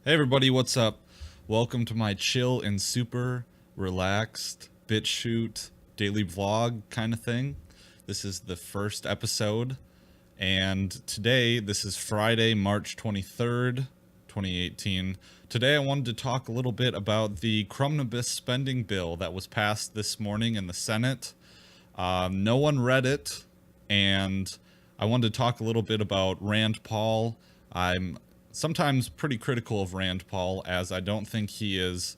Hey everybody, what's up? Welcome to my chill and super relaxed Bitchute daily vlog kind of thing. This is the first episode, and today, this is Friday, March 23rd, 2018. Today I wanted to talk a little bit about the Crumnibus spending bill that was passed this morning in the Senate. No one read it, and I wanted to talk a little bit about Rand Paul. I'm sometimes pretty critical of Rand Paul, as I don't think he is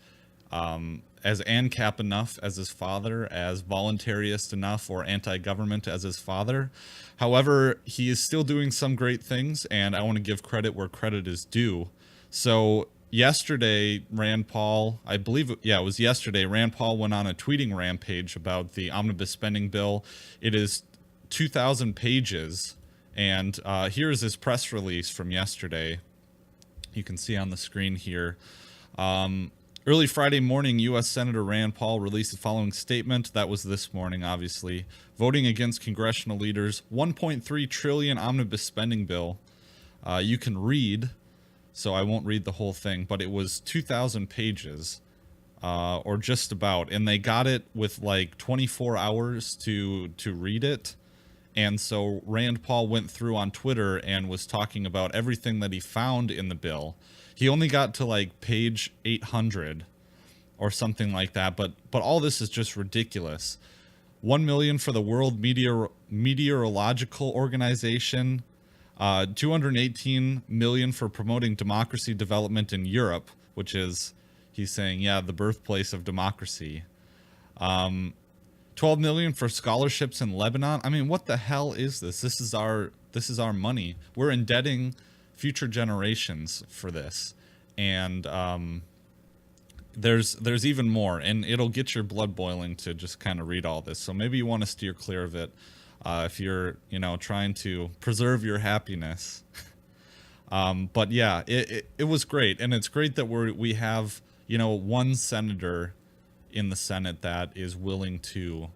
as ANCAP enough as his father, as voluntarist enough or anti-government as his father. However, he is still doing some great things, and I want to give credit where credit is due. So yesterday, Rand Paul, I believe, it was yesterday, Rand Paul went on a tweeting rampage about the omnibus spending bill. It is 2,000 pages, and here's his press release from yesterday. You can see on the screen here. Early Friday morning, U.S. Senator Rand Paul released the following statement. That was this morning, obviously. Voting against congressional leaders' $1.3 trillion omnibus spending bill. You can read, so I won't read the whole thing, but it was 2,000 pages, or just about, and they got it with like 24 hours to read it. And so Rand Paul went through on Twitter and was talking about everything that he found in the bill. He only got to like page 800 or something like that, but all this is just ridiculous. 1 million for the World Meteorological Organization, 218 million for promoting democracy development in Europe, which is, he's saying, yeah, the birthplace of democracy. 12 million for scholarships in Lebanon. I mean, what the hell is this? This is our money. We're indebting future generations for this. And there's even more, and it'll get your blood boiling to just kind of read all this. So maybe you want to steer clear of it if you're, trying to preserve your happiness. But yeah, it was great, and it's great that we have, one senator in the Senate that is willing to,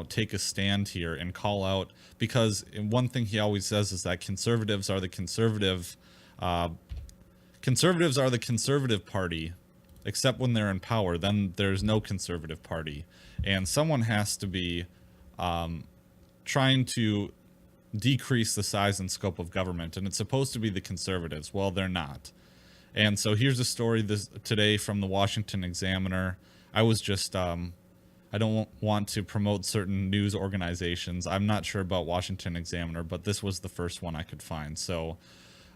take a stand here and call out, because one thing he always says is that conservatives are the conservative party, except when they're in power. Then there's no conservative party, and someone has to be trying to decrease the size and scope of government, and it's supposed to be the conservatives. Well, they're not. And so here's a story today from the Washington Examiner. I was just, I don't want to promote certain news organizations. I'm not sure about Washington Examiner, but this was the first one I could find. So,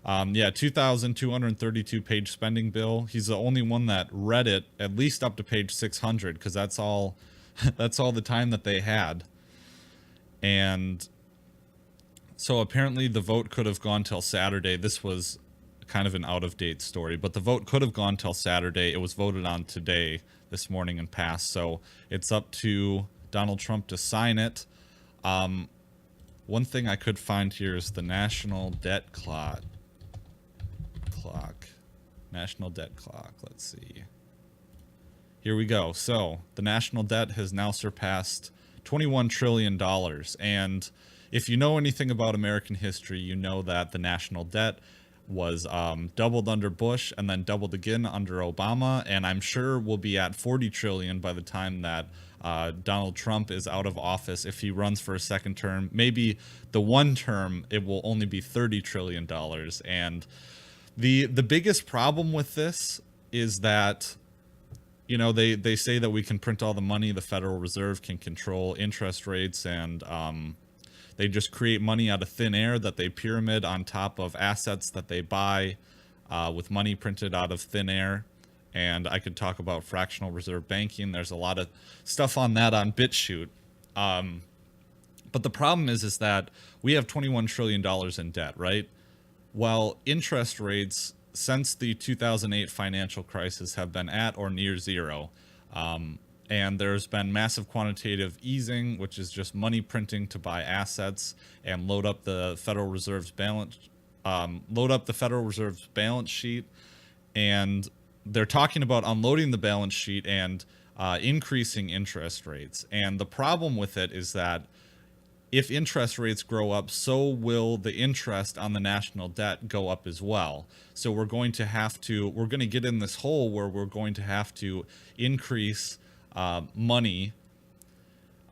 2,232 page spending bill. He's the only one that read it at least up to page 600, because that's all, that's all the time that they had. And so apparently the vote could have gone till Saturday. This was kind of an out-of-date story, but the vote could have gone till Saturday. It was voted on today, this morning, and passed. So it's up to Donald Trump to sign it. One thing I could find here is the national debt clock. National debt clock. Let's see. Here we go. So the national debt has now surpassed $21 trillion. And if you know anything about American history, you know that the national debt was doubled under Bush and then doubled again under Obama, and I'm sure we'll be at 40 trillion by the time that Donald Trump is out of office. If he runs for a second term, maybe the one term, it will only be $30 trillion. And the biggest problem with this is that, they say that we can print all the money, the Federal Reserve can control interest rates, and they just create money out of thin air that they pyramid on top of assets that they buy with money printed out of thin air. And I could talk about fractional reserve banking. There's a lot of stuff on that on Bitchute. But the problem is that we have $21 trillion in debt, right? Well, interest rates since the 2008 financial crisis have been at or near zero. And there's been massive quantitative easing, which is just money printing to buy assets and load up the Federal Reserve's balance sheet. And they're talking about unloading the balance sheet and increasing interest rates. And the problem with it is that if interest rates grow up, so will the interest on the national debt go up as well. So we're going to get in this hole where we're going to have to increase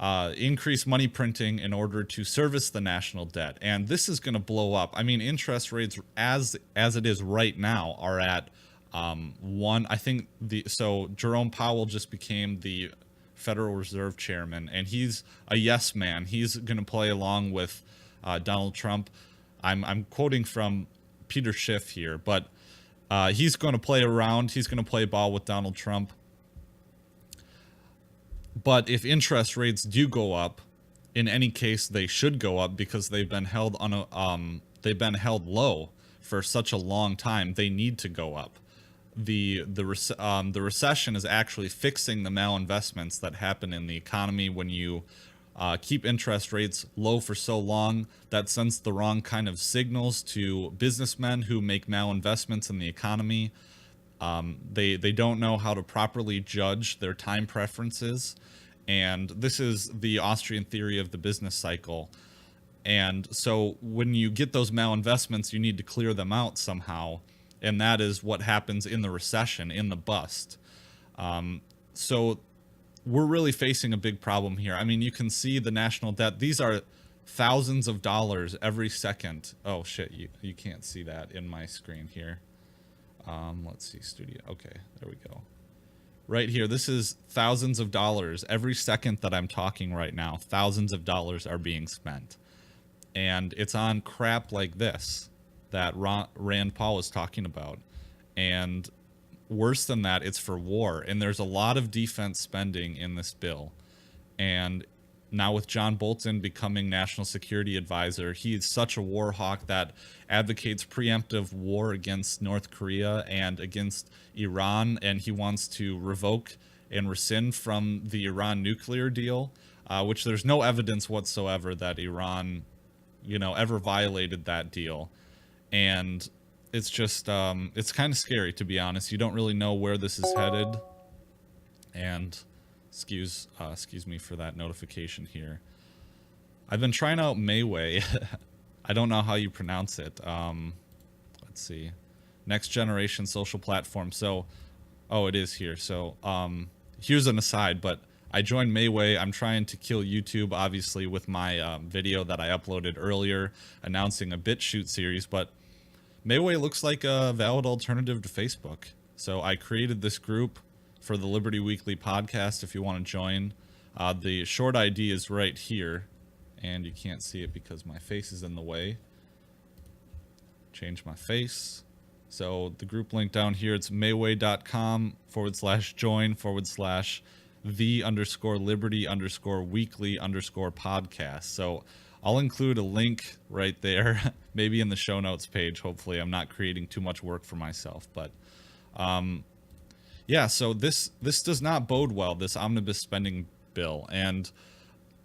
increase money printing in order to service the national debt. And this is going to blow up. I mean, interest rates as it is right now are at so Jerome Powell just became the Federal Reserve Chairman, and he's a yes man. He's going to play along with Donald Trump. I'm quoting from Peter Schiff here, but he's going to play around. He's going to play ball with Donald Trump. But if interest rates do go up, in any case, they should go up because they've been held low for such a long time. They need to go up. The recession is actually fixing the malinvestments that happen in the economy when you keep interest rates low for so long. That sends the wrong kind of signals to businessmen who make malinvestments in the economy. They don't know how to properly judge their time preferences, and this is the Austrian theory of the business cycle. And so when you get those malinvestments, you need to clear them out somehow. And that is what happens in the recession, in the bust. So we're really facing a big problem here. I mean, you can see the national debt. These are thousands of dollars every second. Oh, shit. You can't see that in my screen here. Let's see, studio. Okay, there we go. Right here, this is thousands of dollars every second that I'm talking right now. Thousands of dollars are being spent. And it's on crap like this that Rand Paul is talking about. And worse than that, it's for war. And there's a lot of defense spending in this bill. And now with John Bolton becoming National Security Advisor, he is such a war hawk that advocates preemptive war against North Korea and against Iran. And he wants to revoke and rescind from the Iran nuclear deal, which there's no evidence whatsoever that Iran, ever violated that deal. And it's just, it's kind of scary, to be honest. You don't really know where this is headed. And excuse me for that notification here. I've been trying out Mayway. I don't know how you pronounce it. Let's see. Next generation social platform. So, it is here. So, here's an aside, but I joined Mayway. I'm trying to kill YouTube, obviously, with my video that I uploaded earlier announcing a Bitchute series, but Mayway looks like a valid alternative to Facebook. So I created this group for the Liberty Weekly podcast if you want to join. The short ID is right here, and you can't see it because my face is in the way. Change my face. So the group link down here, it's mayway.com/join/the_liberty_weekly_podcast. So I'll include a link right there, maybe in the show notes page. Hopefully I'm not creating too much work for myself, but yeah, so this does not bode well, this omnibus spending bill. And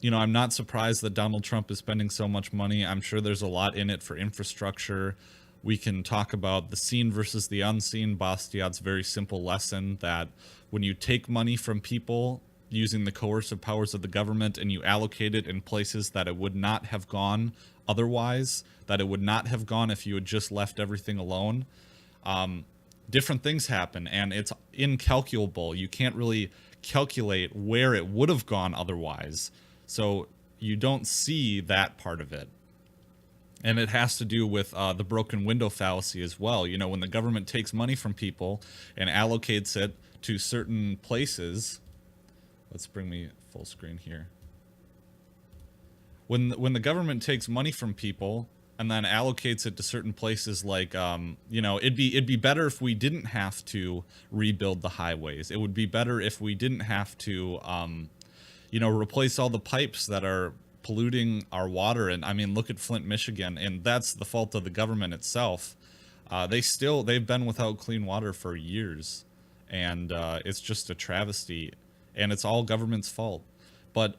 I'm not surprised that Donald Trump is spending so much money. I'm sure there's a lot in it for infrastructure. We can talk about the seen versus the unseen. Bastiat's very simple lesson that when you take money from people using the coercive powers of the government and you allocate it in places that it would not have gone otherwise, that it would not have gone if you had just left everything alone, different things happen, and it's incalculable. You can't really calculate where it would have gone otherwise. So you don't see that part of it. And it has to do with the broken window fallacy as well. When the government takes money from people and allocates it to certain places. Let's bring me full screen here. When the government takes money from people and then allocates it to certain places, like it'd be better if we didn't have to rebuild the highways. It would be better if we didn't have to replace all the pipes that are polluting our water. And I mean, look at Flint, Michigan, and that's the fault of the government itself. They've been without clean water for years, and it's just a travesty, and it's all government's fault. But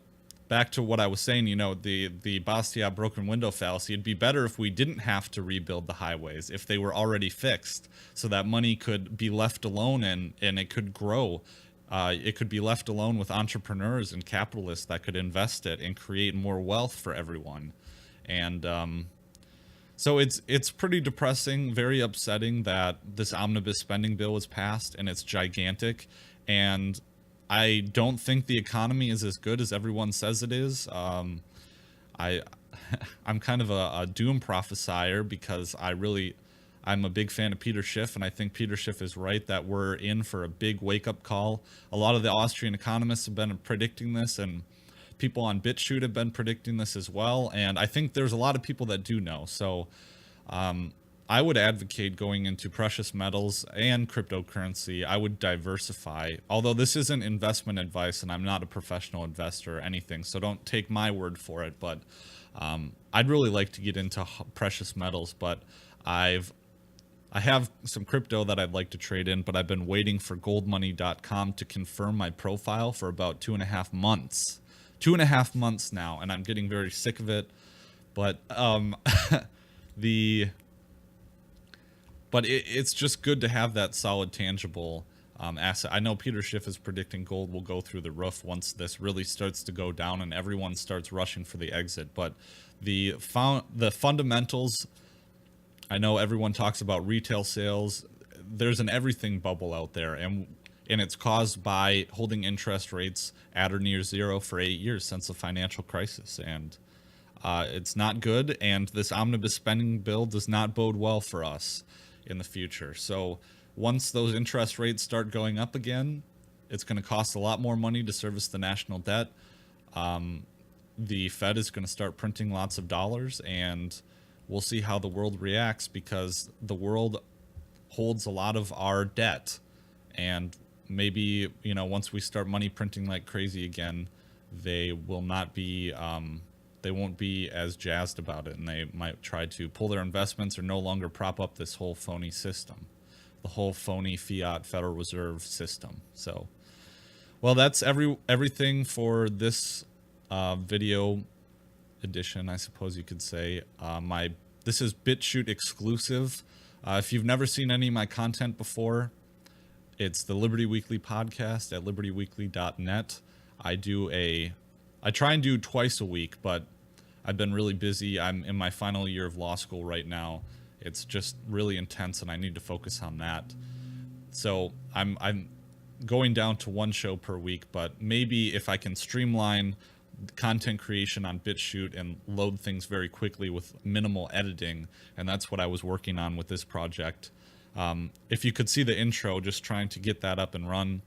back to what I was saying, the Bastiat broken window fallacy, it'd be better if we didn't have to rebuild the highways, if they were already fixed, so that money could be left alone and it could grow It could be left alone with entrepreneurs and capitalists that could invest it and create more wealth for everyone. And so it's pretty depressing, very upsetting that this omnibus spending bill was passed, and it's gigantic. And I don't think the economy is as good as everyone says it is. I I'm kind of a doom prophesier because I'm a big fan of Peter Schiff, and I think Peter Schiff is right that we're in for a big wake-up call. A lot of the Austrian economists have been predicting this, and people on Bitchute have been predicting this as well, and I think there's a lot of people that do know. So I would advocate going into precious metals and cryptocurrency. I would diversify, although this isn't investment advice, and I'm not a professional investor or anything, so don't take my word for it, but I'd really like to get into precious metals, but I have some crypto that I'd like to trade in, but I've been waiting for goldmoney.com to confirm my profile for about 2.5 months. 2.5 months now, and I'm getting very sick of it. But it's just good to have that solid, tangible asset. I know Peter Schiff is predicting gold will go through the roof once this really starts to go down and everyone starts rushing for the exit. But the fundamentals, I know everyone talks about retail sales. There's an everything bubble out there, and it's caused by holding interest rates at or near zero for 8 years since the financial crisis. And it's not good, and this omnibus spending bill does not bode well for us in the future. So once those interest rates start going up again, it's going to cost a lot more money to service the national debt. The Fed is going to start printing lots of dollars, and we'll see how the world reacts, because the world holds a lot of our debt. And maybe, once we start money printing like crazy again, they will not be, they won't be as jazzed about it, and they might try to pull their investments or no longer prop up this whole phony system, the whole phony fiat Federal Reserve system. So, well, that's everything for this video edition, I suppose you could say. This is Bitchute exclusive. If you've never seen any of my content before, it's the Liberty Weekly podcast at libertyweekly.net. I try and do twice a week, but I've been really busy. I'm in my final year of law school right now. It's just really intense, and I need to focus on that. So I'm going down to one show per week, but maybe if I can streamline content creation on Bitchute and load things very quickly with minimal editing, and that's what I was working on with this project. If you could see the intro, just trying to get that up and run.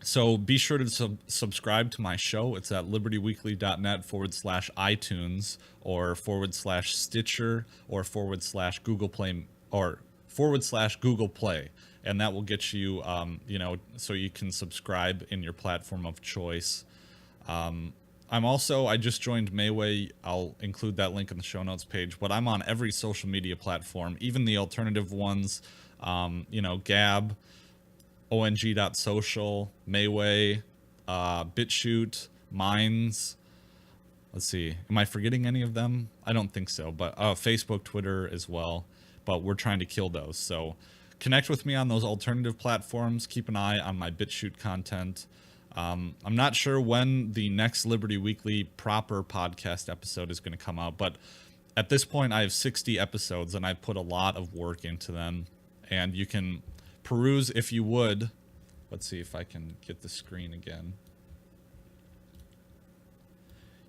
So be sure to subscribe to my show. It's at libertyweekly.net/iTunes or /Stitcher or /Google Play or /Google Play. And that will get you, so you can subscribe in your platform of choice. I just joined Mayway. I'll include that link in the show notes page, but I'm on every social media platform, even the alternative ones, Gab, ONG.social, Mayway, Bitchute, Minds. Let's see. Am I forgetting any of them? I don't think so, but Facebook, Twitter as well. But we're trying to kill those. So connect with me on those alternative platforms. Keep an eye on my Bitchute content. I'm not sure when the next Liberty Weekly proper podcast episode is going to come out, but at this point I have 60 episodes and I put a lot of work into them, and you can peruse if you would. Let's see if I can get the screen again.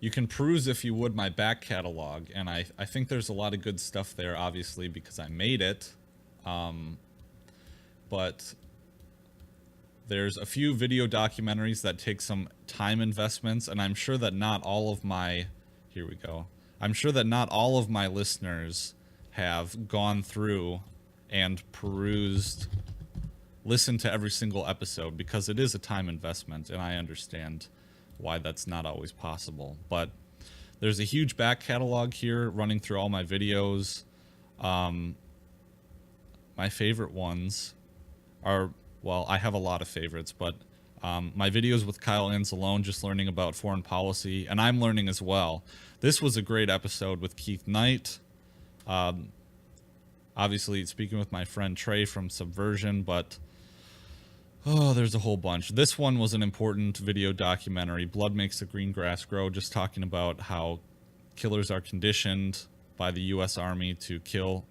You can peruse if you would my back catalog, and I think there's a lot of good stuff there, obviously, because I made it. But there's a few video documentaries that take some time investments, and I'm sure that not all of my... Here we go. I'm sure that not all of my listeners have gone through and listened to every single episode, because it is a time investment, and I understand why that's not always possible. But there's a huge back catalog here running through all my videos. My favorite ones are... Well, I have a lot of favorites, but my videos with Kyle Anzalone, just learning about foreign policy, and I'm learning as well. This was a great episode with Keith Knight. Obviously, speaking with my friend Trey from Subversion, but Oh, there's a whole bunch. This one was an important video documentary, Blood Makes the Green Grass Grow, just talking about how killers are conditioned by the U.S. Army to kill.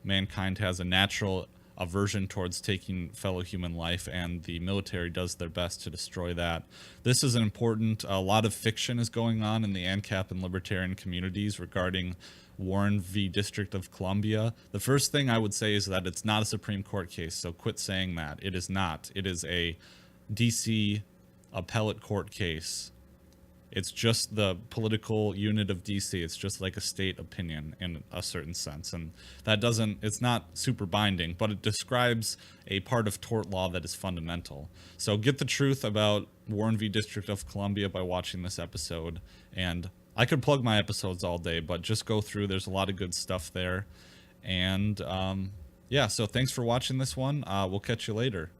Mankind has a natural aversion towards taking fellow human life, and the military does their best to destroy that. This is important. A lot of fiction is going on in the ANCAP and libertarian communities regarding Warren v. District of Columbia. The first thing I would say is that it's not a Supreme Court case, so quit saying that. It is not. It is a DC appellate court case. It's just the political unit of DC. It's just like a state opinion in a certain sense. And that doesn't, it's not super binding, but it describes a part of tort law that is fundamental. So get the truth about Warren v. District of Columbia by watching this episode. And I could plug my episodes all day, but just go through. There's a lot of good stuff there. And yeah, so thanks for watching this one. We'll catch you later.